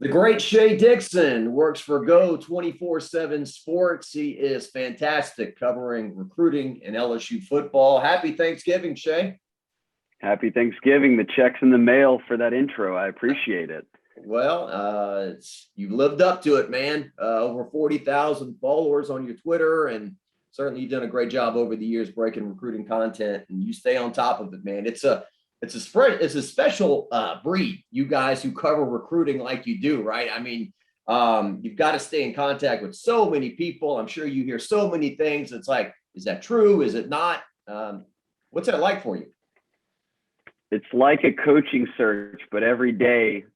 The great Shea Dixon works for Go 24/7 Sports. He is fantastic covering recruiting and LSU football. Happy Thanksgiving, Shea. Happy Thanksgiving. The check's in the mail for that intro. I appreciate it. Well, you lived up to it, man. Over 40,000 followers on your Twitter, and certainly you've done a great job over the years breaking recruiting content, and you stay on top of it, man. It's a special breed, you guys who cover recruiting like you do, right? I mean, you've got to stay in contact with so many people. I'm sure you hear so many things. It's like, is that true? Is it not? What's that like for you? It's like a coaching search, but every day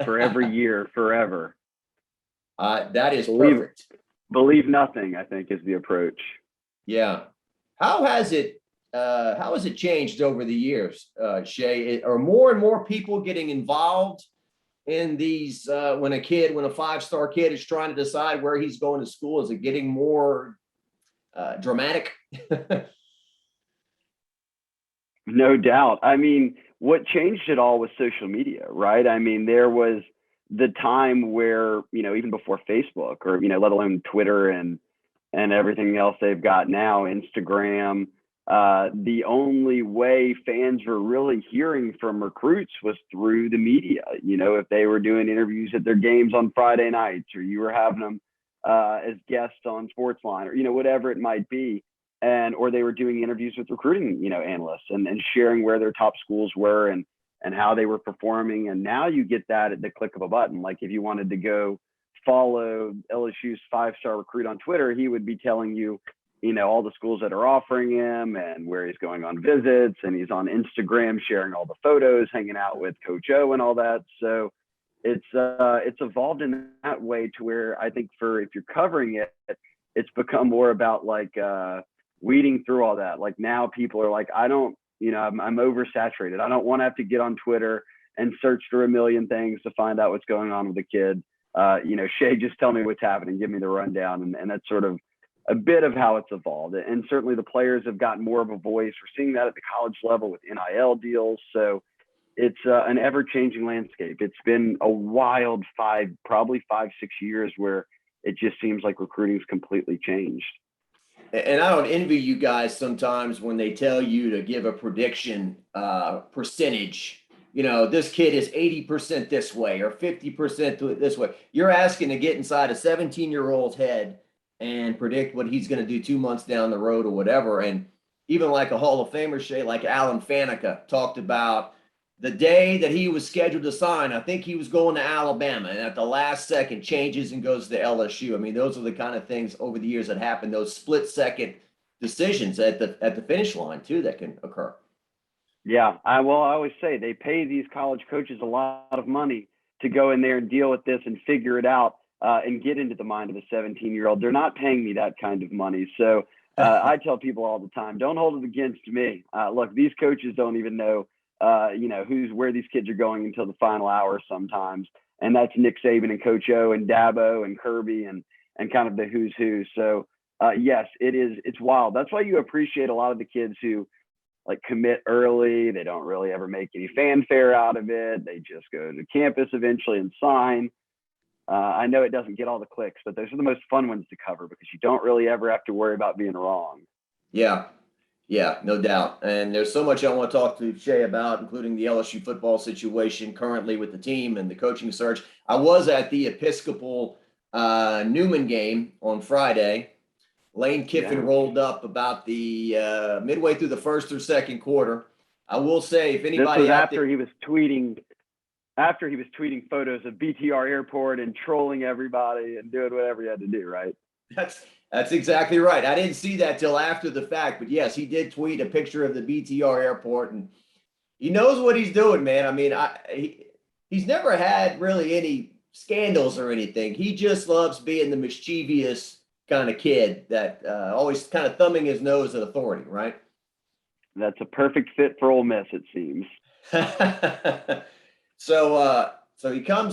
for every year, forever. That is perfect. Believe nothing, I think, is the approach. Yeah. How has it changed over the years, Shea? Are more and more people getting involved in these when a five-star kid is trying to decide where he's going to school? Is it getting more dramatic? No doubt. I mean, what changed it all was social media, right? I mean, there was the time where, even before Facebook or, let alone Twitter and everything else they've got now, Instagram, the only way fans were really hearing from recruits was through the media. If they were doing interviews at their games on Friday nights, or you were having them as guests on Sportsline, or whatever it might be, or they were doing interviews with recruiting analysts and sharing where their top schools were and how they were performing. And now you get that at the click of a button. Like if you wanted to go follow LSU's five-star recruit on Twitter, he would be telling you all the schools that are offering him and where he's going on visits, and he's on Instagram sharing all the photos, hanging out with Coach O and all that. So it's evolved in that way to where I think if you're covering it, it's become more about like weeding through all that. Like now people are like, I'm oversaturated. I don't want to have to get on Twitter and search through a million things to find out what's going on with the kid. Shea, just tell me what's happening, give me the rundown. And that's sort of a bit of how it's evolved. And certainly the players have gotten more of a voice. We're seeing that at the college level with NIL deals. So it's an ever-changing landscape. It's been a wild probably 5-6 years where it just seems like recruiting's completely changed. And I don't envy you guys sometimes when they tell you to give a prediction percentage. This kid is 80% this way or 50% this way. You're asking to get inside a 17-year-old's head and predict what he's going to do 2 months down the road or whatever. And even like a Hall of Famer, Shea, like Alan Faneca talked about the day that he was scheduled to sign. I think he was going to Alabama, and at the last second changes and goes to LSU. I mean, those are the kind of things over the years that happen, those split-second decisions at the finish line too that can occur. Yeah, I always say they pay these college coaches a lot of money to go in there and deal with this and figure it out and get into the mind of a 17-year-old. They're not paying me that kind of money. So I tell people all the time, don't hold it against me. Look, these coaches don't even know, where these kids are going until the final hour sometimes. And that's Nick Saban and Coach O and Dabo and Kirby and kind of the who's who. So yes, it's wild. That's why you appreciate a lot of the kids who like commit early. They don't really ever make any fanfare out of it. They just go to campus eventually and sign. I know it doesn't get all the clicks, but those are the most fun ones to cover because you don't really ever have to worry about being wrong. Yeah, no doubt. And there's so much I want to talk to Shea about, including the LSU football situation currently with the team and the coaching search. I was at the Episcopal Newman game on Friday. Lane Kiffin rolled up about the midway through the first or second quarter. I will say, if anybody this was after he was tweeting photos of BTR Airport and trolling everybody and doing whatever he had to do, right? That's exactly right. I didn't see that till after the fact, but yes, he did tweet a picture of the BTR Airport, and he knows what he's doing, man. I mean, he's never had really any scandals or anything. He just loves being the mischievous kind of kid that always kind of thumbing his nose at authority, right? That's a perfect fit for Ole Miss, it seems. So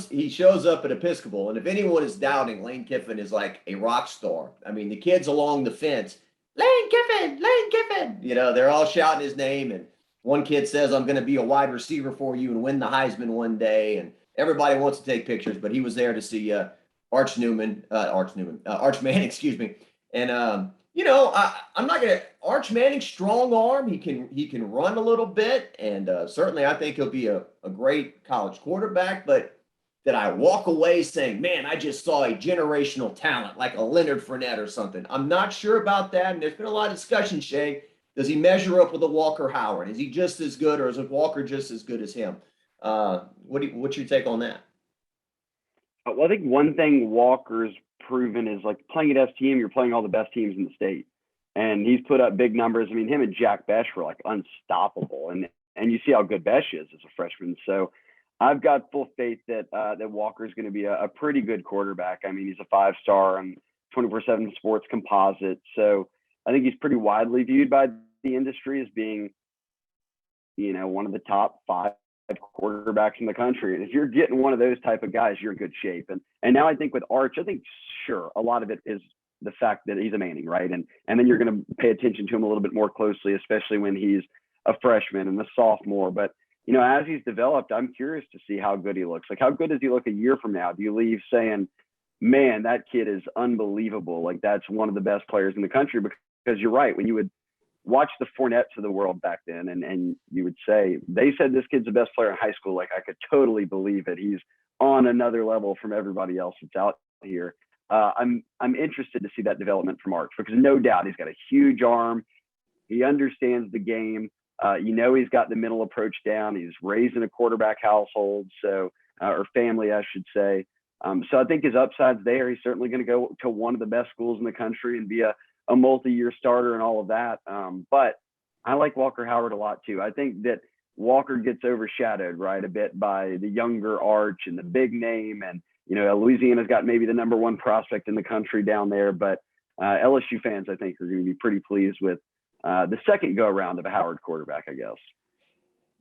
he shows up at Episcopal, and if anyone is doubting, Lane Kiffin is like a rock star. I mean, the kids along the fence, Lane Kiffin, they're all shouting his name. And one kid says, I'm going to be a wide receiver for you and win the Heisman one day. And everybody wants to take pictures, but he was there to see Arch Manning, excuse me. And I'm not gonna Arch Manning, strong arm. He can run a little bit, and certainly I think he'll be a great college quarterback. But did I walk away saying, man, I just saw a generational talent like a Leonard Fournette or something? I'm not sure about that. And there's been a lot of discussion, Shea. Does he measure up with a Walker Howard? Is he just as good, or is Walker just as good as him? What's your take on that? Well, I think one thing Walker's proven is like playing at STM, you're playing all the best teams in the state, and he's put up big numbers. I mean, him and Jack Besh were like unstoppable, and you see how good Besh is as a freshman. So I've got full faith that that Walker's going to be a pretty good quarterback. I mean, he's a 5-star and 24/7 Sports composite, so I think he's pretty widely viewed by the industry as being, one of the top 5 quarterbacks in the country. And if you're getting one of those type of guys, you're in good shape. And now I think with Arch, I think sure a lot of it is the fact that he's a Manning, right? And then you're going to pay attention to him a little bit more closely, especially when he's a freshman and a sophomore. But as he's developed, I'm curious to see how good he looks. Like, how good does he look a year from now? Do you leave saying, man, that kid is unbelievable? Like, that's one of the best players in the country? Because you're right. When you would watch the Fournettes of the world back then, and you would say, they said this kid's the best player in high school. Like, I could totally believe it. He's on another level from everybody else that's out here. I'm interested to see that development from Arch, because no doubt he's got a huge arm. He understands the game. He's got the mental approach down. He's raised in a quarterback household, or family, I should say. So I think his upside's there. He's certainly going to go to one of the best schools in the country and be a multi-year starter and all of that. But I like Walker Howard a lot too. I think that Walker gets overshadowed, right, a bit by the younger Arch and the big name. And, Louisiana's got maybe the number 1 prospect in the country down there. But LSU fans, I think, are going to be pretty pleased with the second go around of a Howard quarterback, I guess.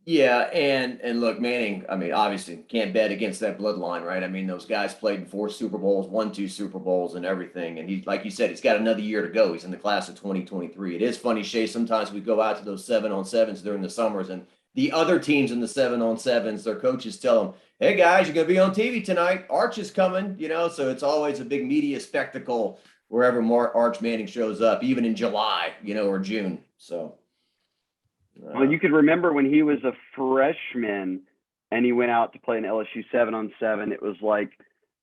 Yeah, and look, Manning, I mean, obviously can't bet against that bloodline, right? I mean, those guys played in 4 Super Bowls, won 2 Super Bowls and everything. And he's, like you said, he's got another year to go. He's in the class of 2023. It is funny, Shea, sometimes we go out to those 7-on-7s during the summers, and the other teams in the 7-on-7s, their coaches tell them, hey guys, you're gonna be on TV tonight. Arch is coming, so it's always a big media spectacle wherever Arch Manning shows up, even in July, or June. So well, you could remember when he was a freshman and he went out to play an LSU 7-on-7. It was like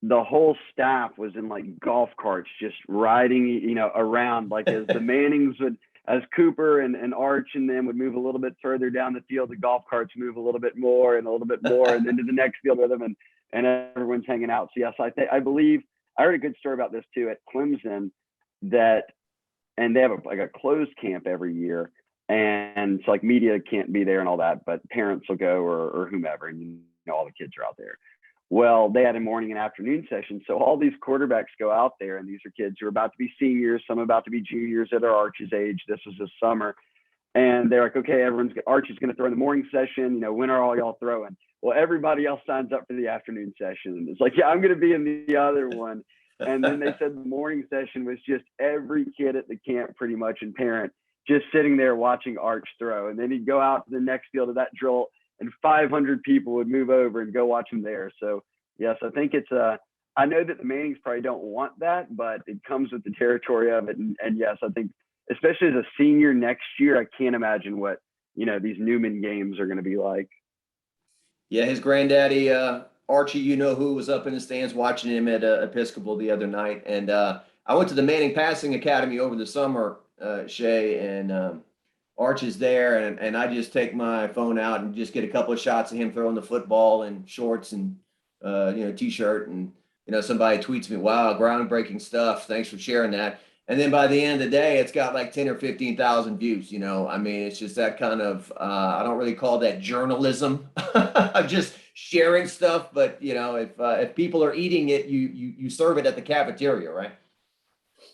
the whole staff was in like golf carts, just riding, around, like as the Mannings as Cooper and Arch and them would move a little bit further down the field, the golf carts move a little bit more and a little bit more, and then to the next field with them, and everyone's hanging out. So yes, I believe I heard a good story about this too at Clemson, and they have a closed camp every year. And it's like media can't be there and all that, but parents will go or whomever, and all the kids are out there. Well, they had a morning and afternoon session. So all these quarterbacks go out there, and these are kids who are about to be seniors, some about to be juniors at their Arch's age. This was this summer. And they're like, okay, Arch is going to throw in the morning session. When are all y'all throwing? Well, everybody else signs up for the afternoon session. And it's like, yeah, I'm going to be in the other one. And then they said the morning session was just every kid at the camp pretty much, and parent, just sitting there watching Arch throw. And then he'd go out to the next field of that drill, and 500 people would move over and go watch him there. So yes, I think it's I know that the Mannings probably don't want that, but it comes with the territory of it. And yes, I think especially as a senior next year, I can't imagine what, these Newman games are going to be like. Yeah, his granddaddy, Archie, who was up in the stands watching him at Episcopal the other night. And I went to the Manning Passing Academy over the summer, Shea, and Arch is there, and I just take my phone out and just get a couple of shots of him throwing the football in shorts and t-shirt, and somebody tweets me, wow, groundbreaking stuff, thanks for sharing that. And then by the end of the day, it's got like 10 or 15,000 views. I mean, it's just that kind of I don't really call that journalism. I'm just sharing stuff, but if people are eating it, you serve it at the cafeteria, right?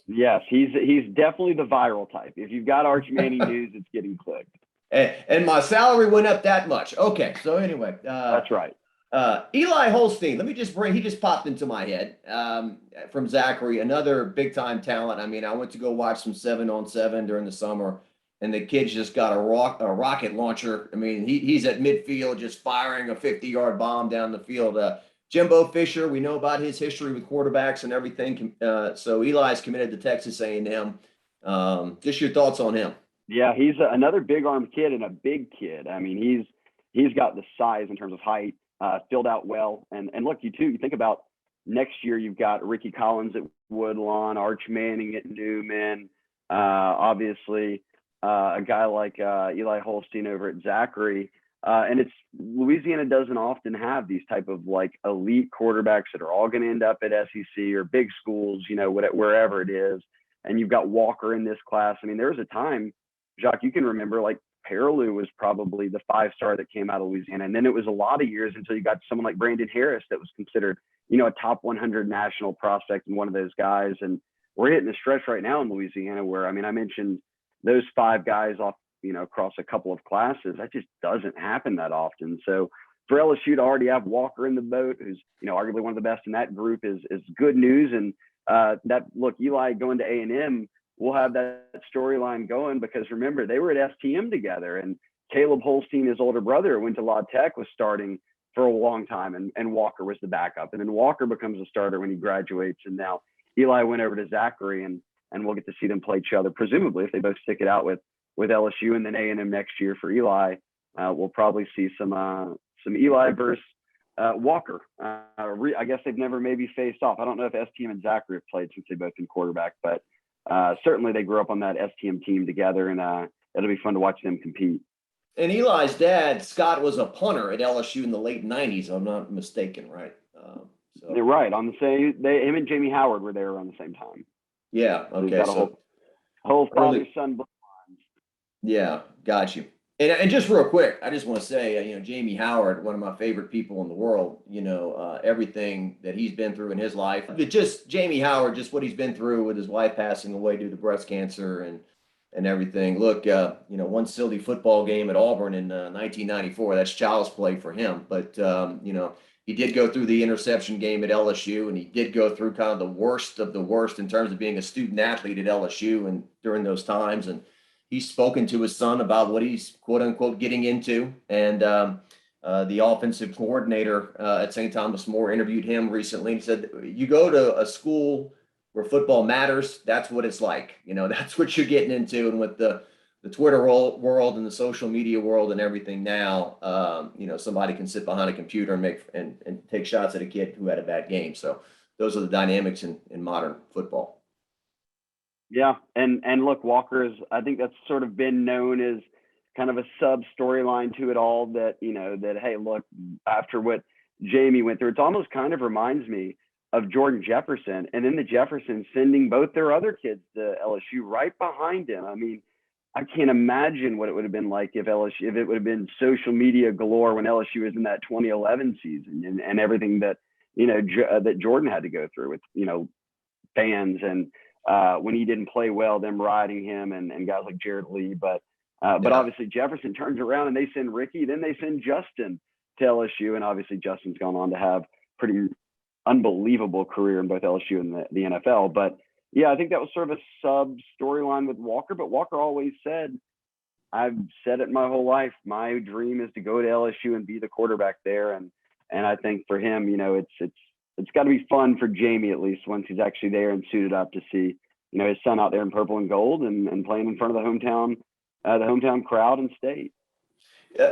Yes, he's definitely the viral type. If you've got Arch Manning news, it's getting clicked. And my salary went up that much. Okay, so anyway, that's right. Eli Holstein, he just popped into my head from Zachary, another big time talent. I mean, I went to go watch some 7-on-7 during the summer, and the kid's just got a rocket launcher. I mean, he's at midfield just firing a 50-yard bomb down the field. Jimbo Fisher, we know about his history with quarterbacks and everything. So Eli's committed to Texas A&M. Just your thoughts on him. Yeah, he's another big arm kid and a big kid. I mean, he's got the size in terms of height, filled out well. And look, you think about next year, you've got Ricky Collins at Woodlawn, Arch Manning at Newman, obviously a guy like Eli Holstein over at Zachary. And Louisiana doesn't often have these type of like elite quarterbacks that are all going to end up at SEC or big schools, wherever it is. And you've got Walker in this class. I mean, there was a time, Jacques, you can remember, like Perilou was probably the 5-star that came out of Louisiana. And then it was a lot of years until you got someone like Brandon Harris that was considered, a top 100 national prospect and one of those guys. And we're hitting a stretch right now in Louisiana where, I mean, I mentioned those 5 guys off, across a couple of classes. That just doesn't happen that often. So for LSU to already have Walker in the boat, who's, arguably one of the best in that group is good news. And Eli going to A&M, we'll have that storyline going because remember, they were at STM together and Caleb Holstein, his older brother, went to La Tech, was starting for a long time and Walker was the backup. And then Walker becomes a starter when he graduates. And now Eli went over to Zachary and we'll get to see them play each other, presumably if they both stick it out with LSU and then A&M next year for Eli. We'll probably see some Eli versus Walker. I guess they've never maybe faced off. I don't know if STM and Zachary have played since they both been quarterback, but certainly they grew up on that STM team together, and it'll be fun to watch them compete. And Eli's dad, Scott, was a punter at LSU in the late 90s, if I'm not mistaken, right? They're right. On the same, him and Jamie Howard were there around the same time. Yeah, okay. So whole father-son bloodlines. Yeah, got you. And just real quick, I just want to say, Jamie Howard, one of my favorite people in the world, everything that he's been through in his life. Just Jamie Howard, just what he's been through with his wife passing away due to breast cancer and everything. Look, one silly football game at Auburn in 1994, that's child's play for him. But, he did go through the interception game at LSU, and he did go through kind of the worst in terms of being a student athlete at LSU and during those times. And he's spoken to his son about what he's quote unquote getting into. And the offensive coordinator at St. Thomas More interviewed him recently and said, you go to a school where football matters, that's what it's like. That's what you're getting into. And with the Twitter world and the social media world and everything now, somebody can sit behind a computer and take shots at a kid who had a bad game. So those are the dynamics in modern football. Yeah. And look, I think that's sort of been known as kind of a sub storyline to it all that, hey, look, after what Jamie went through, it almost kind of reminds me of Jordan Jefferson and then the Jeffersons sending both their other kids to LSU right behind him. I mean, I can't imagine what it would have been like if it would have been social media galore when LSU was in that 2011 season and everything that, that Jordan had to go through with, fans and when he didn't play well, them riding him and guys like Jared Lee. But obviously Jefferson turns around and they send Ricky, then they send Justin to LSU. And obviously Justin's gone on to have pretty unbelievable career in both LSU and the NFL. But yeah, I think that was sort of a sub storyline with Walker, but Walker always said, I've said it my whole life. My dream is to go to LSU and be the quarterback there. And I think for him, it's got to be fun for Jamie, at least once he's actually there and suited up to see, his son out there in purple and gold and playing in front of the hometown crowd and state.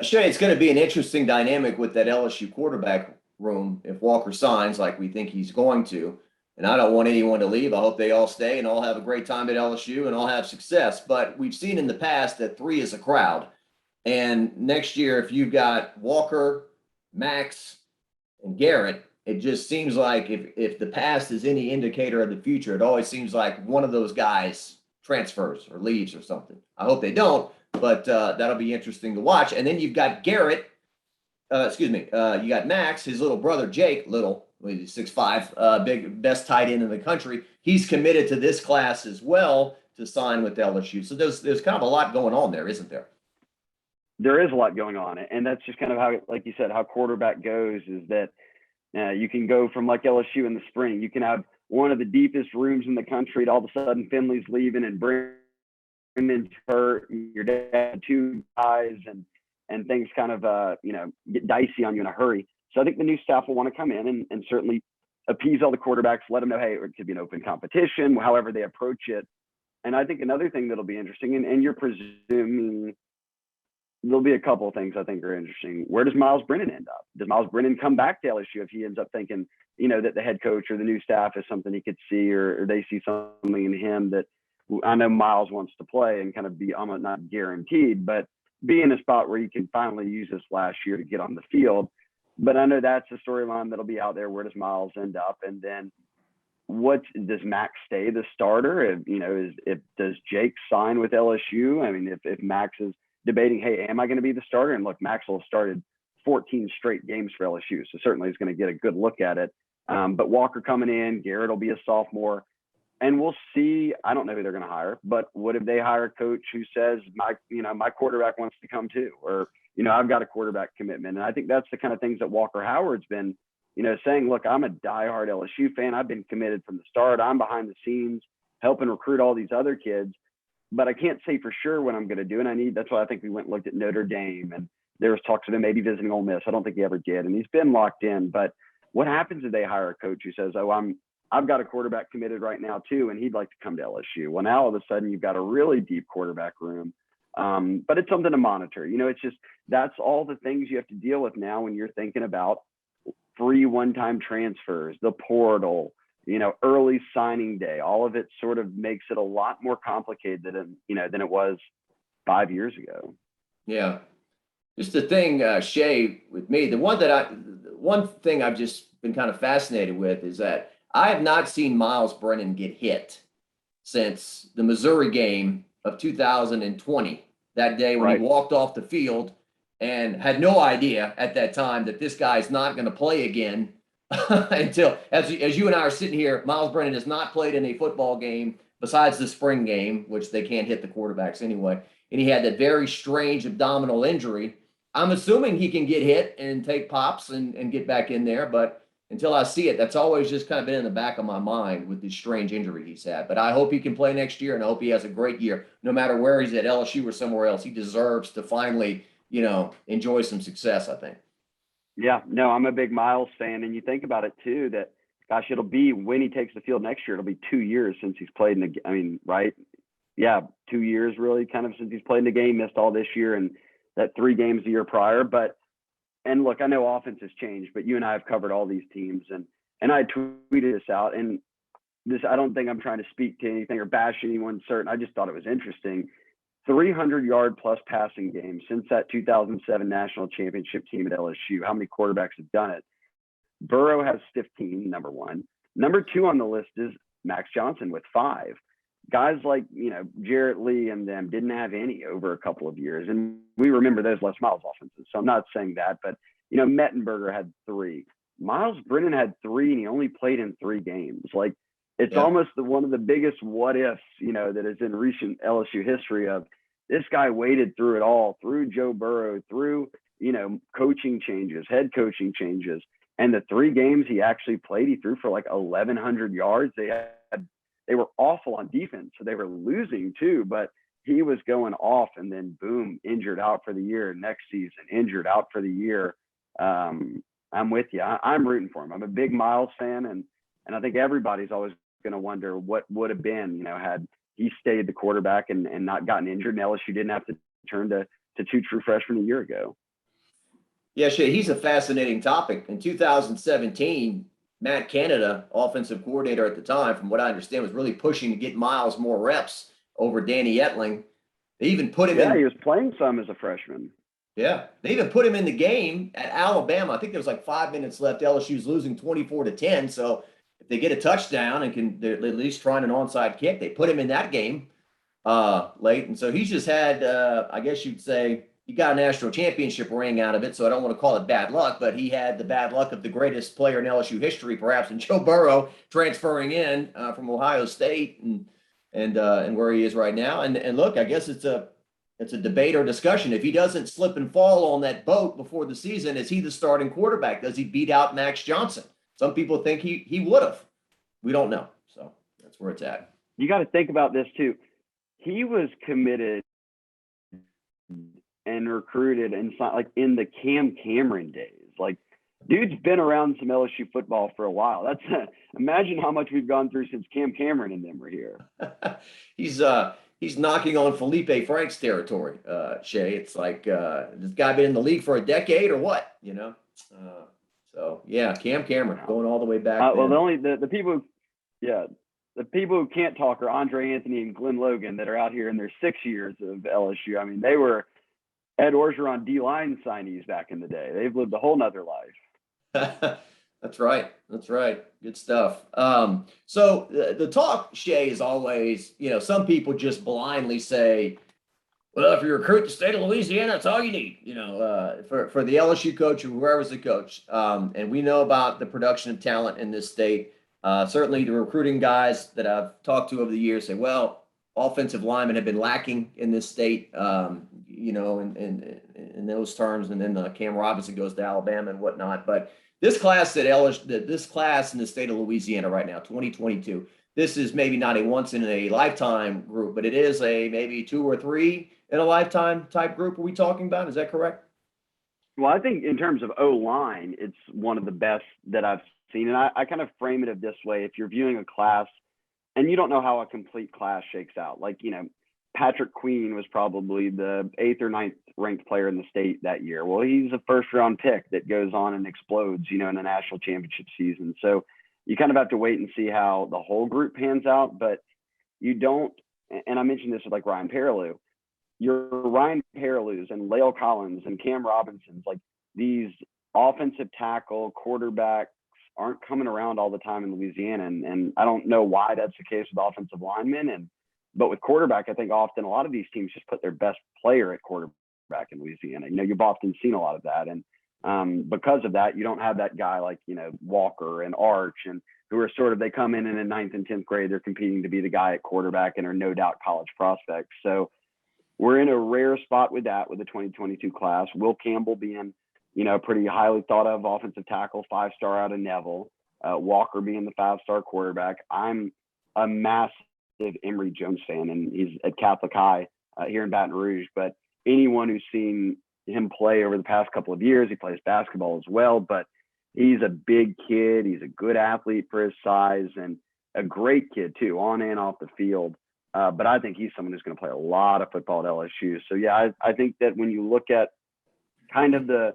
Shea, it's going to be an interesting dynamic with that LSU quarterback room if Walker signs like we think he's going to. And I don't want anyone to leave. I hope they all stay and all have a great time at LSU and all have success. But we've seen in the past that 3 is a crowd. And next year, if you've got Walker, Max, and Garrett, it just seems like if the past is any indicator of the future, it always seems like one of those guys transfers or leaves or something. I hope they don't, but that'll be interesting to watch. And then you've got Garrett, you got Max, his little brother, Jake, he's 6'5", big, best tight end in the country. He's committed to this class as well to sign with LSU. So there's kind of a lot going on there, isn't there? There is a lot going on. And that's just kind of how, like you said, how quarterback goes is that you can go from like LSU in the spring. You can have one of the deepest rooms in the country to all of a sudden Finley's leaving and bring Brennan's hurt, your dad had two guys, and things kind of get dicey on you in a hurry. So I think the new staff will want to come in and certainly appease all the quarterbacks, let them know, hey, it could be an open competition, however they approach it. And I think another thing that'll be interesting, and you're presuming there'll be a couple of things I think are interesting. Where does Miles Brennan end up? Does Miles Brennan come back to LSU if he ends up thinking, that the head coach or the new staff is something he could see, or they see something in him that I know Miles wants to play and kind of be almost not guaranteed, but be in a spot where you can finally use this last year to get on the field. But I know that's a storyline that'll be out there. Where does Miles end up? And then does Max stay the starter? Does Jake sign with LSU? I mean, if Max is debating, hey, am I going to be the starter? And look, Max will have started 14 straight games for LSU, so certainly he's going to get a good look at it. But Walker coming in, Garrett will be a sophomore, and we'll see. I don't know who they're going to hire, but what if they hire a coach who says my quarterback wants to come too, or I've got a quarterback commitment? And I think that's the kind of things that Walker Howard's been saying, look, I'm a diehard LSU fan. I've been committed from the start. I'm behind the scenes helping recruit all these other kids, but I can't say for sure what I'm going to do. And that's why I think we went and looked at Notre Dame, and there was talks of him maybe visiting Ole Miss. I don't think he ever did. And he's been locked in, but what happens if they hire a coach who says, oh, I've got a quarterback committed right now too, and he'd like to come to LSU? Well, now all of a sudden you've got a really deep quarterback room. But it's something to monitor. It's just, that's all the things you have to deal with now when you're thinking about free one-time transfers, the portal, early signing day. All of it sort of makes it a lot more complicated than it was 5 years ago. Yeah. Just the thing, Shea, with me, the one thing I've just been kind of fascinated with is that I have not seen Miles Brennan get hit since the Missouri game of 2020, that day when he walked off the field and had no idea at that time that this guy's not going to play again until, as you and I are sitting here, Miles Brennan has not played in a football game besides the spring game, which they can't hit the quarterbacks anyway. And he had that very strange abdominal injury. I'm assuming he can get hit and take pops and get back in there, but until I see it, that's always just kind of been in the back of my mind with this strange injury he's had. But I hope he can play next year, and I hope he has a great year. No matter where he's at, LSU or somewhere else, he deserves to finally, enjoy some success, I think. Yeah, no, I'm a big Miles fan. And you think about it too, that, gosh, it'll be, when he takes the field next year, it'll be 2 years since he's played in the, right? Yeah, 2 years really kind of since he's played in the game, missed all this year and that 3 games the year prior. And look, I know offense has changed, but you and I have covered all these teams, and I tweeted this out, and this, I don't think I'm trying to speak to anything or bash anyone certain. I just thought it was interesting. 300-yard plus passing games since that 2007 national championship team at LSU. How many quarterbacks have done it? Burrow has 15, number one. Number 2 on the list is Max Johnson with 5. Guys like, Jarrett Lee and them didn't have any over a couple of years. And we remember those Les Miles offenses. So I'm not saying that, but, Mettenberger had 3. Miles Brennan had 3, and he only played in 3 games. Like, it's almost one of the biggest what ifs, that is in recent LSU history of this guy waded through it all, through Joe Burrow, through, coaching changes, head coaching changes. And the 3 games he actually played, he threw for like 1,100 yards. They were awful on defense, so they were losing too, but he was going off, and then boom, injured out for the year. Next season, injured out for the year. I'm with you. I'm rooting for him. I'm a big Miles fan, and I think everybody's always going to wonder what would have been, had he stayed the quarterback and not gotten injured, and LSU didn't have to turn to 2 true freshmen a year ago. Yeah, Shea, he's a fascinating topic. In 2017, Matt Canada, offensive coordinator at the time, from what I understand, was really pushing to get Miles more reps over Danny Etling. They even put him in. Yeah, he was playing some as a freshman. Yeah, they even put him in the game at Alabama. I think there was like 5 minutes left. LSU's losing 24-10. So if they get a touchdown and can at least try an onside kick, they put him in that game late. And so he's just had, I guess you'd say, he got a national championship ring out of it, so I don't want to call it bad luck, but he had the bad luck of the greatest player in LSU history, perhaps, in Joe Burrow transferring in from Ohio State and where he is right now. And look, I guess it's a debate or discussion. If he doesn't slip and fall on that boat before the season, is he the starting quarterback? Does he beat out Max Johnson? Some people think he would have. We don't know. So that's where it's at. You got to think about this too. he was committed and recruited and like in the Cam Cameron days. Like, dude's been around some LSU football for a while. That's imagine how much we've gone through since Cam Cameron and them were here. He's knocking on Felipe Frank's territory, Shea. It's like this guy been in the league for a decade or what, you know? So yeah, Cam Cameron going all the way back. Well, the people, the people who can't talk are Andre Anthony and Glenn Logan that are out here in their 6 years of LSU. I mean, they were Ed Orgeron D-line signees back in the day. They've lived a whole nother life. That's right. That's right. Good stuff. So the talk, Shea, is always, you know, some people just blindly say, well, if you recruit the state of Louisiana, that's all you need, you know, for the LSU coach or whoever's the coach. And we know about the production of talent in this state. Certainly the recruiting guys that I've talked to over the years say, well, offensive linemen have been lacking in this state, you know, in those terms. And then Cam Robinson goes to Alabama and whatnot. But this class at LSU, this class in the state of Louisiana right now, 2022, this is maybe not a once in a lifetime group, but it is a maybe 2 or 3 in a lifetime type group. Are we talking about? Is that correct? Well, I think in terms of O-line, it's one of the best that I've seen. And I kind of frame it this way. If you're viewing a class and you don't know how a complete class shakes out, like, you know, Patrick Queen was probably the 8th or 9th ranked player in the state that year. Well, he's a first round pick that goes on and explodes, you know, in the national championship season. So you kind of have to wait and see how the whole group pans out, but you don't, and I mentioned this with like Ryan Paralew, your Ryan Paralews and Lale Collins and Cam Robinsons, like these offensive tackle quarterbacks aren't coming around all the time in Louisiana. And I don't know why that's the case with offensive linemen. But with quarterback, I think often a lot of these teams just put their best player at quarterback in Louisiana. You know, you've often seen a lot of that. And because of that, you don't have that guy like, you know, Walker and Arch and who are sort of, they come in the 9th and 10th grade, they're competing to be the guy at quarterback and are no doubt college prospects. So we're in a rare spot with that, with the 2022 class. Will Campbell being, you know, pretty highly thought of offensive tackle, 5-star out of Neville, Walker being the 5-star quarterback. I'm a massive Emory Jones fan, and he's at Catholic High here in Baton Rouge. But anyone who's seen him play over the past couple of years, he plays basketball as well, but he's a big kid. He's a good athlete for his size and a great kid too, on and off the field. But I think he's someone who's going to play a lot of football at LSU. So yeah, I think that when you look at kind of the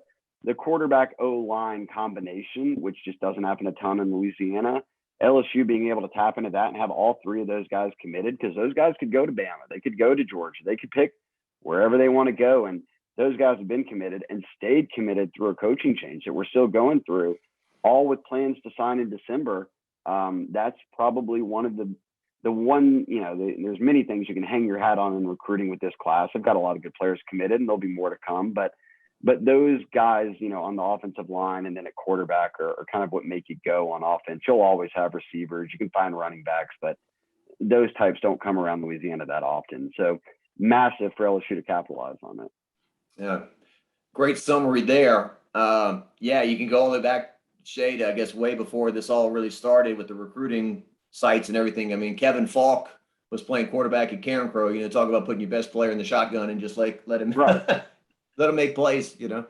quarterback O-line combination, which just doesn't happen a ton in Louisiana, LSU being able to tap into that and have all 3 of those guys committed, because those guys could go to Bama, they could go to Georgia, they could pick wherever they want to go. And those guys have been committed and stayed committed through a coaching change that we're still going through, all with plans to sign in December. That's probably one of the one, you know, there's many things you can hang your hat on in recruiting with this class. I've got a lot of good players committed and there'll be more to come, but those guys, you know, on the offensive line and then at quarterback are kind of what make you go on offense. You'll always have receivers. You can find running backs, but those types don't come around Louisiana that often. So massive for LSU to capitalize on it. Yeah. Great summary there. Yeah, you can go all the way back, Shea, to, I guess, way before this all really started with the recruiting sites and everything. I mean, Kevin Falk was playing quarterback at Carencro, you know, talk about putting your best player in the shotgun and just like let him let him make plays, you know.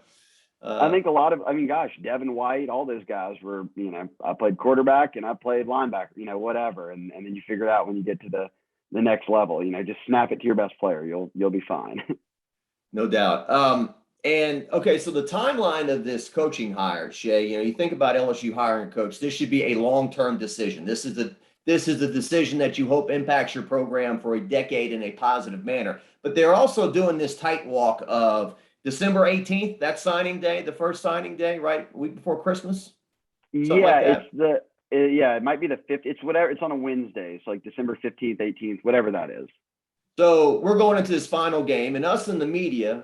I think a lot of, I mean, gosh, Devin White, all those guys were, you know, I played quarterback and I played linebacker, you know, whatever. And then you figure it out when you get to the next level, you know, just snap it to your best player. You'll be fine. No doubt. And okay, so the timeline of this coaching hire, Shea, you know, you think about LSU hiring a coach, this should be a long-term decision. This is a decision that you hope impacts your program for a decade in a positive manner. But they're also doing this tight walk of December 18th, that's signing day, the first signing day, right? A week before Christmas? Something like that. It might be the 5th. It's whatever. It's on a Wednesday. It's like December 15th, 18th, whatever that is. So we're going into this final game, and us in the media,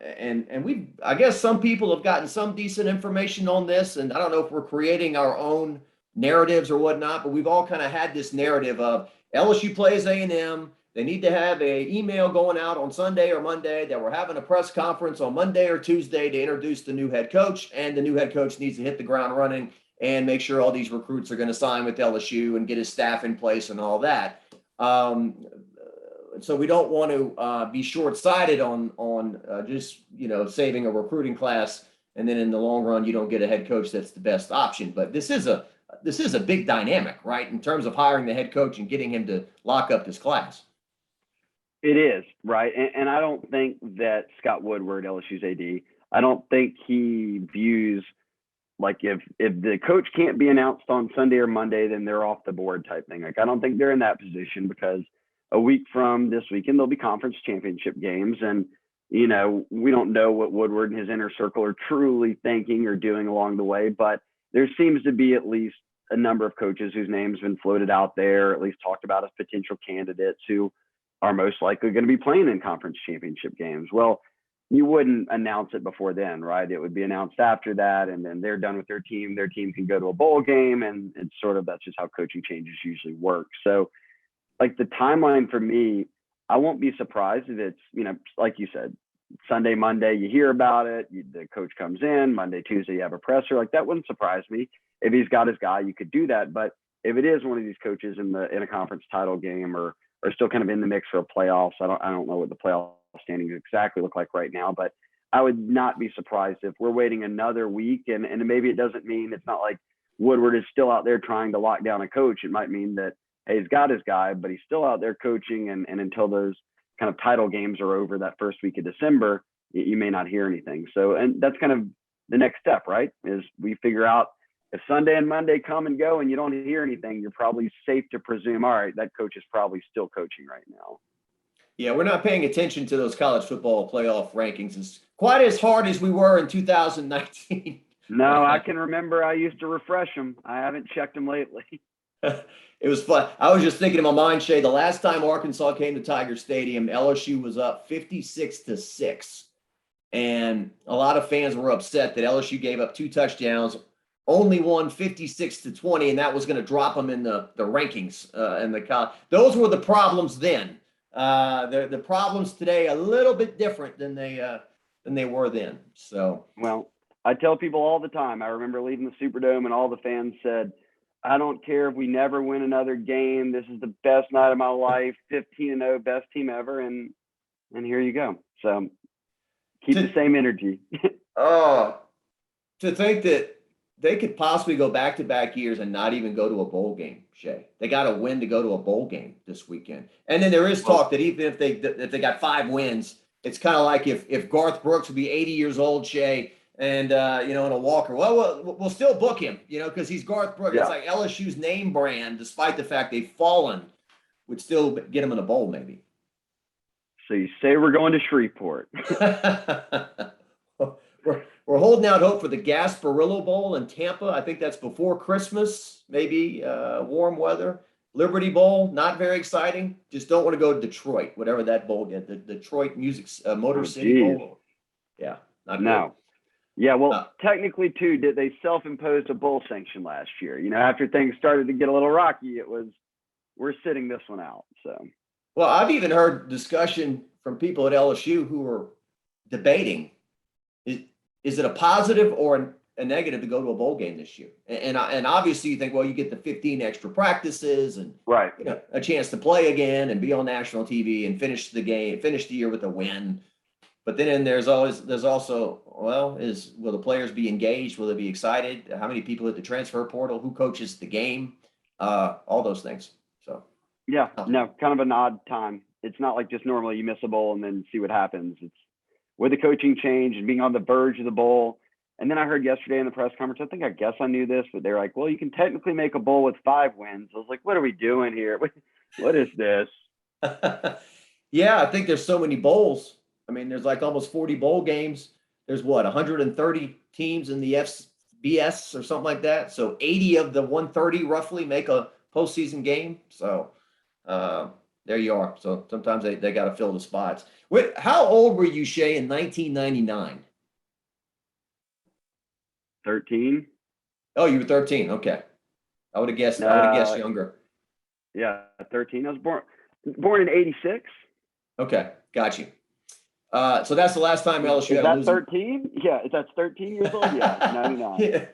and I guess some people have gotten some decent information on this, and I don't know if we're creating our own narratives or whatnot, but we've all kind of had this narrative of LSU plays A&M. They need to have an email going out on Sunday or Monday that we're having a press conference on Monday or Tuesday to introduce the new head coach, and the new head coach needs to hit the ground running and make sure all these recruits are going to sign with LSU and get his staff in place and all that. so we don't want to be short-sighted on just saving a recruiting class, and then in the long run you don't get a head coach that's the best option. But this is a big dynamic, right, in terms of hiring the head coach and getting him to lock up this class. It is, right, and I don't think that Scott Woodward, LSU's AD, I don't think he views like if the coach can't be announced on Sunday or Monday, then they're off the board type thing. Like I don't think they're in that position, because a week from this weekend there'll be conference championship games, and we don't know what Woodward and his inner circle are truly thinking or doing along the way. But there seems to be at least a number of coaches whose names have been floated out there, at least talked about as potential candidates who are most likely going to be playing in conference championship games. Well, you wouldn't announce it before then, right? It would be announced after that, and then they're done with their team. Their team can go to a bowl game, and it's that's just how coaching changes usually work. So, like the timeline for me, I won't be surprised if it's, like you said, Sunday, Monday, you hear about it, the coach comes in, Monday, Tuesday, you have a presser. Like that wouldn't surprise me. If he's got his guy, you could do that. But if it is one of these coaches in a conference title game or still kind of in the mix for a playoffs, I don't know what the playoff standings exactly look like right now, but I would not be surprised if we're waiting another week, and maybe it doesn't mean, it's not like Woodward is still out there trying to lock down a coach. It might mean that, hey, he's got his guy, but he's still out there coaching, and until those kind of title games are over that first week of December, you may not hear anything. So, and that's kind of the next step, right? Is we figure out if Sunday and Monday come and go and you don't hear anything, you're probably safe to presume, all right, that coach is probably still coaching right now. Yeah, we're not paying attention to those college football playoff rankings as quite as hard as we were in 2019. No, I can remember I used to refresh them. I haven't checked them lately. It was fun. I was just thinking in my mind, Shea, the last time Arkansas came to Tiger Stadium, LSU was up 56-6. And a lot of fans were upset that LSU gave up 2 touchdowns, only won 56-20, and that was going to drop them in the rankings and the college. Those were the problems then. The problems today a little bit different than they were then. So, well, I tell people all the time, I remember leaving the Superdome and all the fans said, I don't care if we never win another game. This is the best night of my life, 15-0, best team ever. And here you go. So keep the same energy. To think that they could possibly go back-to-back years and not even go to a bowl game, Shea. They got to win to go to a bowl game this weekend. And then there is talk that even if they got 5 wins, it's kind of like if Garth Brooks would be 80 years old, Shea, and in a walker, well, we'll still book him, because he's Garth Brooks. Yeah. It's like LSU's name brand, despite the fact they've fallen, would still get him in a bowl, maybe. So you say we're going to Shreveport? We're holding out hope for the Gasparillo Bowl in Tampa. I think that's before Christmas, maybe warm weather. Liberty Bowl, not very exciting. Just don't want to go to Detroit, whatever that bowl gets. The Detroit Motor City Bowl. Yeah, not good. No. Yeah, well, technically, too, did they self-impose a bowl sanction last year? After things started to get a little rocky, we're sitting this one out. So, well, I've even heard discussion from people at LSU who are debating, is it a positive or a negative to go to a bowl game this year? And obviously you think, well, you get the 15 extra practices and right, a chance to play again and be on national TV and finish the year with a win. But then there's also, well, will the players be engaged? Will they be excited? How many people at the transfer portal? Who coaches the game? All those things. So yeah, no, kind of an odd time. It's not like just normally you miss a bowl and then see what happens. It's with the coaching change and being on the verge of the bowl. And then I heard yesterday in the press conference, I guess I knew this, but they're like, well, you can technically make a bowl with 5 wins. I was like, what are we doing here? What is this? Yeah, I think there's so many bowls. I mean, there's like almost 40 bowl games. There's 130 teams in the FBS or something like that. So 80 of the 130 roughly make a postseason game. So there you are. So sometimes they got to fill the spots. How old were you, Shea, in 1999? 13. Oh, you were 13. Okay. I would have guessed younger. Yeah, 13. I was born in 86. Okay, got you. So that's the last time LSU had a losing. Is that 13? Yeah, that's 13 years old? Yeah, 99.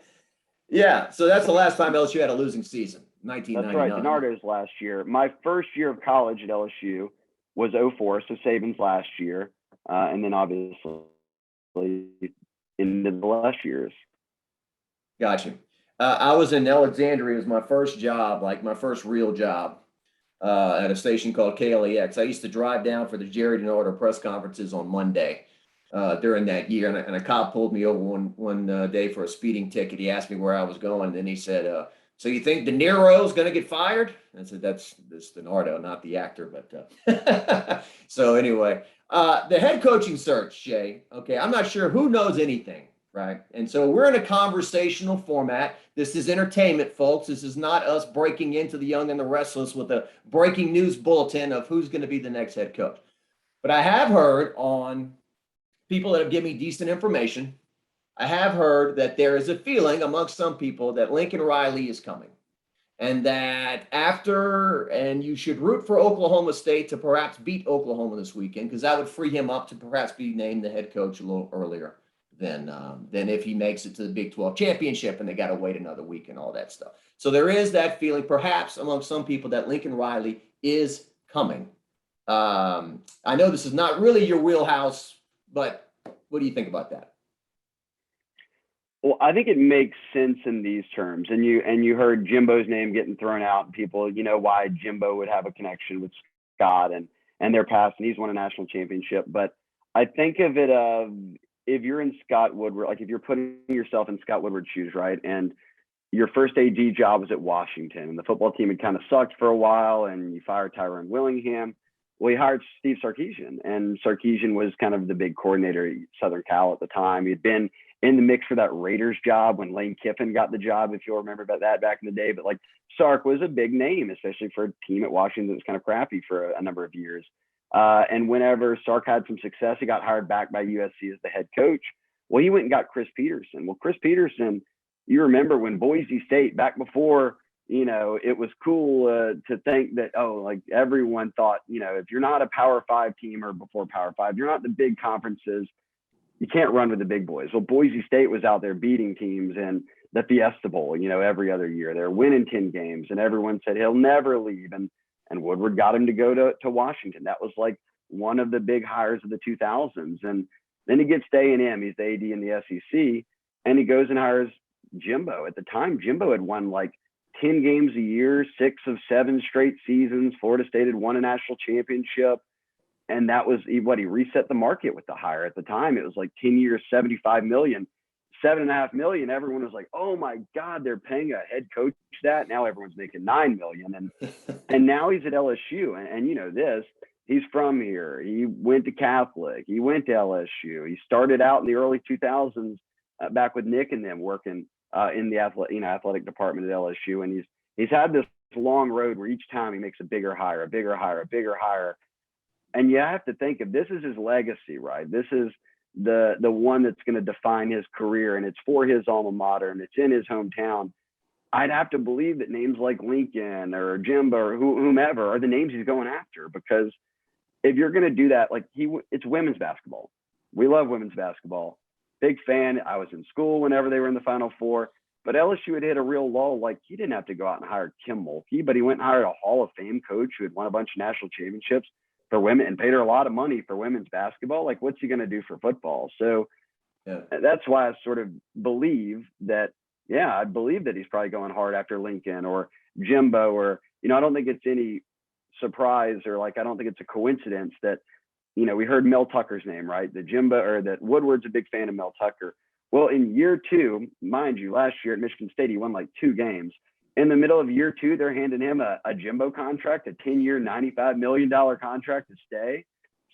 Yeah, so that's the last time LSU had a losing season, 1999. That's right, DiNardo's last year. My first year of college at LSU was '04, so Saban's last year, and then obviously into the last years. Gotcha. I was in Alexandria. It was my first job, like my first real job, at a station called KLEX. I used to drive down for the Jerry DiNardo press conferences on Monday during that year, and a cop pulled me over one day for a speeding ticket. He asked me where I was going, and then he said, "So you think De Niro's going to get fired?" I said, "That's DiNardo, not the actor." But so anyway, the head coaching search, Shea. Okay, I'm not sure who knows anything. Right. And so we're in a conversational format. This is entertainment, folks. This is not us breaking into the Young and the Restless with a breaking news bulletin of who's going to be the next head coach. But I have heard on people that have given me decent information, I have heard that there is a feeling amongst some people that Lincoln Riley is coming. And that and you should root for Oklahoma State to perhaps beat Oklahoma this weekend, because that would free him up to perhaps be named the head coach a little earlier than if he makes it to the Big 12 championship and they got to wait another week and all that stuff. So there is that feeling, perhaps among some people, that Lincoln Riley is coming. I know this is not really your wheelhouse, but what do you think about that? Well, I think it makes sense in these terms. And you heard Jimbo's name getting thrown out, and people, why Jimbo would have a connection with Scott and their past, and he's won a national championship. But I think of it if you're in Scott Woodward, like if you're putting yourself in Scott Woodward's shoes, right? And your first AD job was at Washington, and the football team had kind of sucked for a while, and you fired Tyrone Willingham. Well, he hired Steve Sarkisian, and Sarkisian was kind of the big coordinator at Southern Cal at the time. He'd been in the mix for that Raiders job when Lane Kiffin got the job, if you'll remember about that back in the day. But like Sark was a big name, especially for a team at Washington that was kind of crappy for a number of years. And whenever Sark had some success, he got hired back by USC as the head coach. Well, he went and got Chris Peterson. Well, Chris Peterson, you remember when Boise State, back before, it was cool to think that, like everyone thought, if you're not a Power 5 team or before Power 5, you're not the big conferences, you can't run with the big boys. Well, Boise State was out there beating teams in the Fiesta Bowl, every other year. They're winning 10 games, and everyone said he'll never leave. And Woodward got him to go to Washington. That was like one of the big hires of the 2000s. And then he gets to A&M. He's the AD in the SEC, and he goes and hires Jimbo. At the time, Jimbo had won like 10 games a year, 6 of 7 straight seasons. Florida State had won a national championship. And that was he reset the market with the hire. At the time, it was like 10 years, $75 million, $7.5 million. Everyone was like, "Oh my God, they're paying a head coach that." Now everyone's making $9 million, and now he's at LSU. And this, he's from here. He went to Catholic. He went to LSU. He started out in the early 2000s back with Nick and them working in the athletic department at LSU. And he's had this long road where each time he makes a bigger hire, a bigger hire, a bigger hire. And you have to think if this is his legacy, right? This is the one that's going to define his career, and it's for his alma mater, and it's in his hometown. I'd have to believe that names like Lincoln or Jimbo or whomever are the names he's going after, because if you're going to do that, like it's women's basketball. We love women's basketball. Big fan. I was in school whenever they were in the Final Four, but LSU had hit a real lull. Like he didn't have to go out and hire Kim Mulkey, but he went and hired a Hall of Fame coach who had won a bunch of national championships for women and paid her a lot of money for women's basketball. Like, what's he going to do for football? So that's why I sort of believe that, I believe that he's probably going hard after Lincoln or Jimbo, or, I don't think it's any surprise, or like, I don't think it's a coincidence that, we heard Mel Tucker's name, right? That Woodward's a big fan of Mel Tucker. Well, in year 2, mind you, last year at Michigan State, he won like 2 games. In the middle of year 2, they're handing him a Jimbo contract, a 10-year, $95 million contract to stay.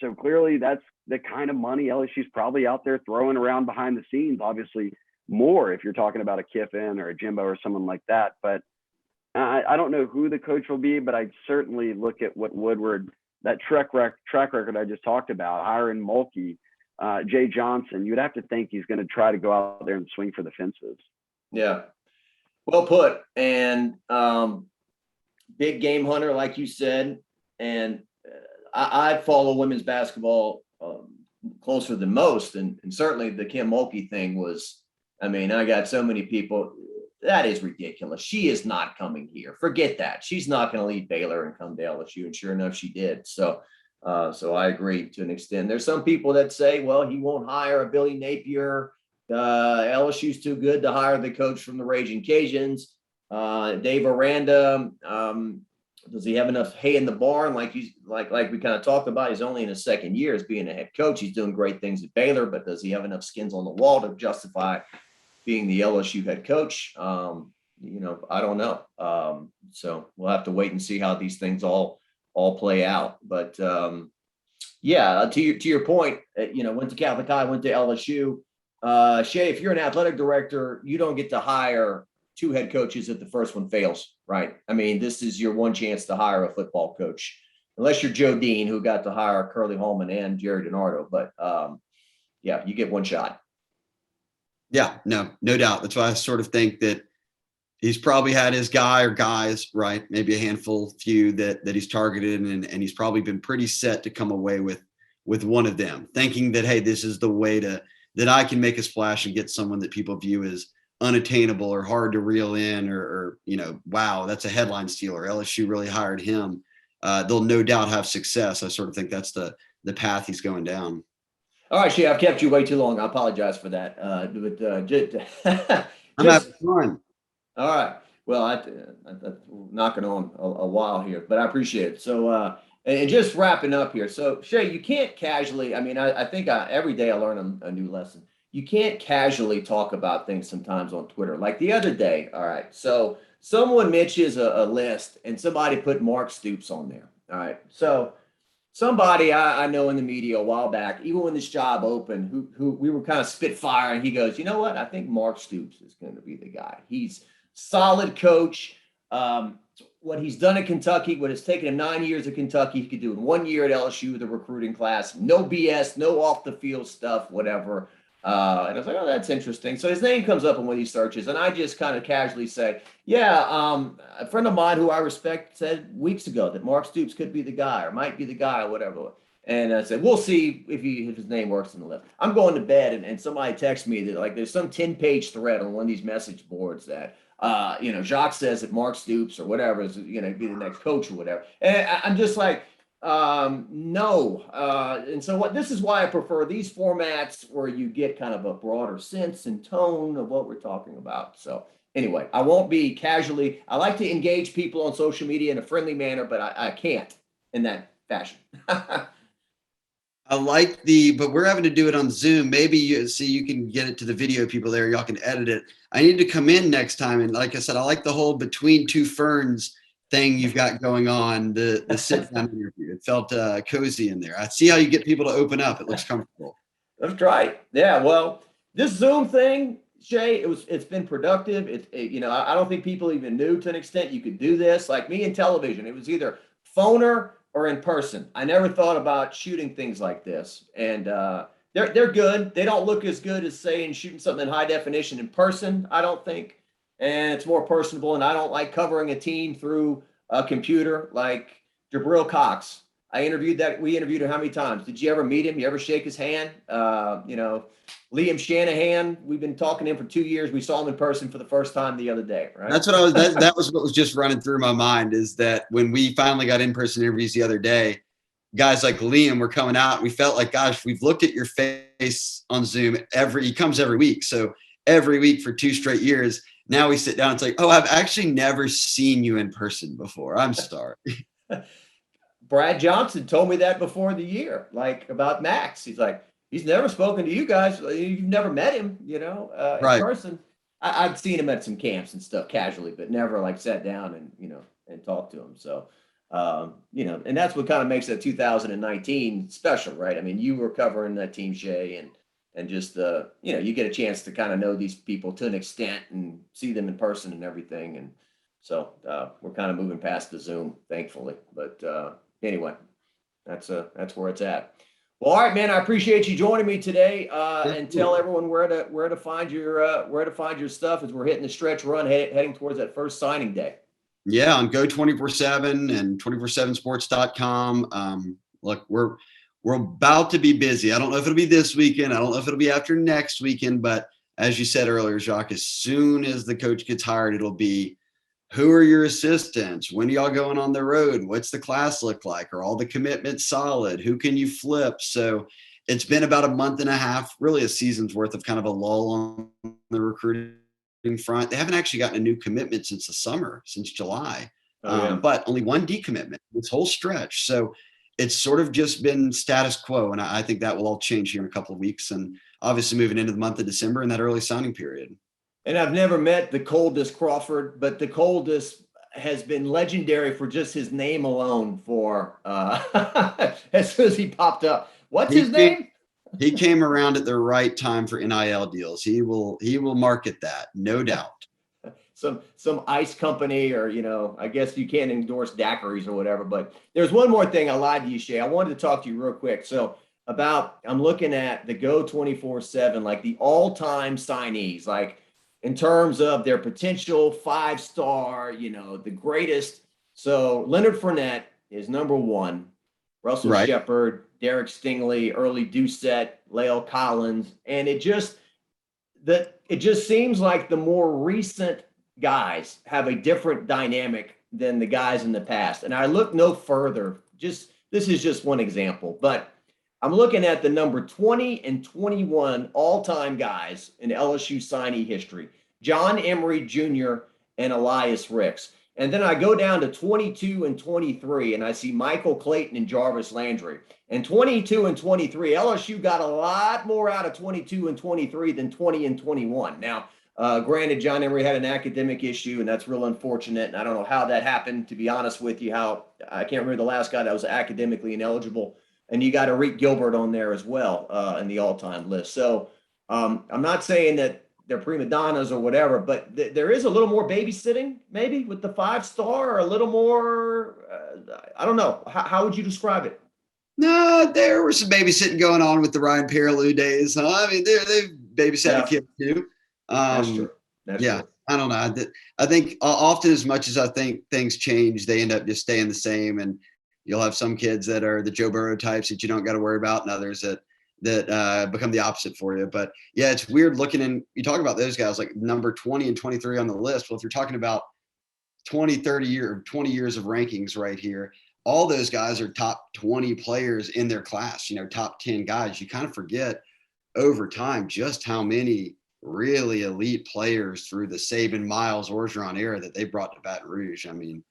So clearly that's the kind of money LSU's probably out there throwing around behind the scenes, obviously more if you're talking about a Kiffin or a Jimbo or someone like that. But I don't know who the coach will be, but I'd certainly look at what Woodward, that track record I just talked about, hiring Mulkey, Jay Johnson, you'd have to think he's going to try to go out there and swing for the fences. Yeah. Well put. And big game hunter, like you said. And I follow women's basketball closer than most. And certainly the Kim Mulkey thing was, I got so many people. That is ridiculous. She is not coming here. Forget that. She's not going to leave Baylor and come to LSU. And sure enough, she did. So So I agree to an extent. There's some people that say, well, he won't hire a Billy Napier. LSU's too good to hire the coach from the Raging Cajuns. Dave Aranda, does he have enough hay in the barn? Like we kind of talked about, he's only in his second year as being a head coach. He's doing great things at Baylor, but does he have enough skins on the wall to justify being the LSU head coach? I don't know. So we'll have to wait and see how these things all play out. But yeah, to your point, went to Catholic High, went to LSU. Shea, if you're an athletic director, you don't get to hire two head coaches if the first one fails, right? I mean, this is your one chance to hire a football coach, unless you're Joe Dean, who got to hire Curly Holman and Jerry DiNardo. But yeah, you get one shot. Yeah, no doubt. That's why I sort of think that he's probably had his guy or guys, right? Maybe a handful, few that he's targeted, and he's probably been pretty set to come away with one of them, thinking that, hey, this is the way that I can make a splash and get someone that people view as unattainable or hard to reel in, or wow, that's a headline stealer. LSU really hired him. They'll no doubt have success. I sort of think that's the path he's going down. All right, Shea, I've kept you way too long. I apologize for that. I'm having fun. All right. Well, I'm knocking on a while here, but I appreciate it. So, and just wrapping up here. So, Shea, you can't casually, I mean, I think every day I learn a new lesson. You can't casually talk about things sometimes on Twitter. Like the other day, all right. So someone mentions a list and somebody put Mark Stoops on there. All right. So somebody I know in the media a while back, even when this job opened, who we were kind of spitfire, and he goes, you know what? I think Mark Stoops is going to be the guy. He's solid coach. What he's done at Kentucky, what has taken him 9 years at Kentucky, he could do in 1 year at LSU, the recruiting class. No BS, no off the field stuff, whatever. And I was like, oh, that's interesting. So his name comes up in one of these searches, and I just kind of casually say, yeah, a friend of mine who I respect said weeks ago that Mark Stoops could be the guy or might be the guy or whatever. And I said, we'll see if his name works in the list. I'm going to bed, and somebody texts me that, like, there's some 10-page thread on one of these message boards that, Jacques says that Mark Stoops or whatever is, be the next coach or whatever. And I'm just like, no. And so this is why I prefer these formats where you get kind of a broader sense and tone of what we're talking about. So anyway, I won't be casually, I like to engage people on social media in a friendly manner, but I can't in that fashion. I like but we're having to do it on Zoom. Maybe you can get it to the video people there. Y'all can edit it. I need to come in next time. And like I said, I like the whole between two ferns thing you've got going on, the sit down interview. It felt cozy in there. I see how you get people to open up. It looks comfortable. That's right. Yeah. Well, this Zoom thing, Shea, it's been productive. I don't think people even knew to an extent you could do this. Like me in television, it was either phoner or in person. I never thought about shooting things like this. And they're good. They don't look as good as saying shooting something in high definition in person, I don't think. And it's more personable. And I don't like covering a team through a computer like Jabril Cox. We interviewed him how many times? Did you ever meet him? You ever shake his hand? Liam Shanahan, we've been talking to him for 2 years. We saw him in person for the first time the other day, right? That's what that was what was just running through my mind, is that when we finally got in-person interviews the other day, guys like Liam were coming out. We felt like, gosh, we've looked at your face on Zoom he comes every week. So every week for 2 straight years. Now we sit down and it's like, oh, I've actually never seen you in person before. I'm sorry. Brad Johnson told me that before the year, like about Max. He's like, he's never spoken to you guys. You've never met him, in person. I'd seen him at some camps and stuff casually, but never like sat down and talked to him. So, and that's what kind of makes that 2019 special, right? I mean, you were covering that team, Shea, and just, you get a chance to kind of know these people to an extent and see them in person and everything. And so we're kind of moving past the Zoom, thankfully. But anyway, that's where it's at. Well, all right, man. I appreciate you joining me today, and tell everyone where to find your stuff as we're hitting the stretch run, heading towards that first signing day. Yeah, on Go 24/7 and 247sports.com. Look, we're about to be busy. I don't know if it'll be this weekend. I don't know if it'll be after next weekend. But as you said earlier, Jacques, as soon as the coach gets hired, it'll be who are your assistants? When are y'all going on the road? What's the class look like? Are all the commitments solid? Who can you flip? So it's been about a month and a half, really a season's worth of kind of a lull on the recruiting front. They haven't actually gotten a new commitment since the summer, since July, but only one decommitment this whole stretch. So it's sort of just been status quo. And I think that will all change here in a couple of weeks. And obviously moving into the month of December and that early signing period. And I've never met the Coldest Crawford, but the Coldest has been legendary for just his name alone for as soon as he popped up. What's his name? He came around at the right time for NIL deals. He will market that, no doubt. Some ice company, or I guess you can't endorse daiquiris or whatever. But there's one more thing. I lied to you, Shea. I wanted to talk to you real quick. So I'm looking at the Go 24/7, like the all-time signees, like in terms of their potential 5-star, the greatest. So Leonard Fournette is number one. Russell Shepard, Derek Stingley, Early Doucette, La'el Collins, and it just seems like the more recent guys have a different dynamic than the guys in the past. And I look no further. This is just one example, but I'm looking at the number 20 and 21 all-time guys in LSU signee history: John Emery Jr. and Elias Ricks. And then I go down to 22 and 23, and I see Michael Clayton and Jarvis Landry. And 22 and 23, LSU got a lot more out of 22 and 23 than 20 and 21. Now, granted, John Emery had an academic issue, and that's real unfortunate. And I don't know how that happened, to be honest with you. I can't remember the last guy that was academically ineligible. And you got Arik Gilbert on there as well in the all-time list. So I'm not saying that they're prima donnas or whatever, but there is a little more babysitting maybe with the 5-star, or a little more, I don't know. How would you describe it? No, there was some babysitting going on with the Ryan Perilou days. Huh? I mean, they've babysat a kid too. That's true. That's true. I don't know. I think often, as much as I think things change, they end up just staying the same. And you'll have some kids that are the Joe Burrow types that you don't got to worry about, and others that become the opposite for you. But yeah, it's weird looking, and you talk about those guys like number 20 and 23 on the list. Well, if you're talking about 20 years of rankings right here, all those guys are top 20 players in their class, top 10 guys. You kind of forget over time just how many really elite players through the Saban, Miles, Orgeron era that they brought to Baton Rouge. I mean,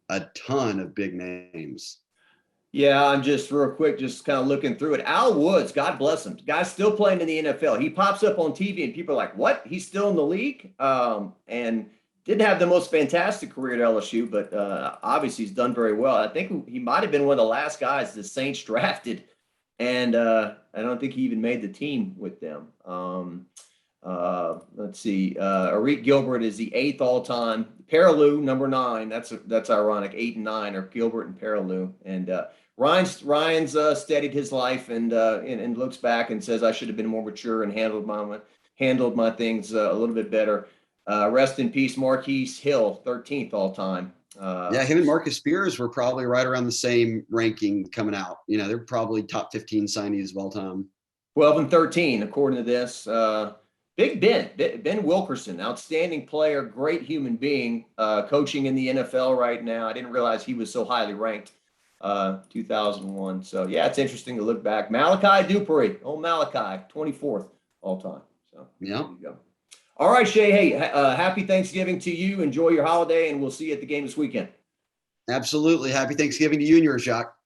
a ton of big names. Yeah, I'm just real quick, just kind of looking through it. Al Woods, God bless him. Guy's still playing in the NFL. He pops up on TV and people are like, what? He's still in the league? And didn't have the most fantastic career at LSU, but obviously he's done very well. I think he might have been one of the last guys the Saints drafted. And I don't think he even made the team with them. Let's see. Arik Gilbert is the 8th all-time. Perilou, number 9. That's ironic. 8 and 9 are Gilbert and Perilou. And Ryan's steadied his life and looks back and says, I should have been more mature and handled my things a little bit better. Rest in peace, Marquise Hill, 13th all-time. Him and Marcus Spears were probably right around the same ranking coming out. They're probably top 15 signees of all time. 12 and 13, according to this. Big Ben Wilkerson, outstanding player, great human being, coaching in the NFL right now. I didn't realize he was so highly ranked, 2001. So, yeah, it's interesting to look back. Malachi Dupree, Malachi, 24th all time. So, yeah. There you go. All right, Shea, hey, happy Thanksgiving to you. Enjoy your holiday, and we'll see you at the game this weekend. Absolutely. Happy Thanksgiving to you and yours, Jacques.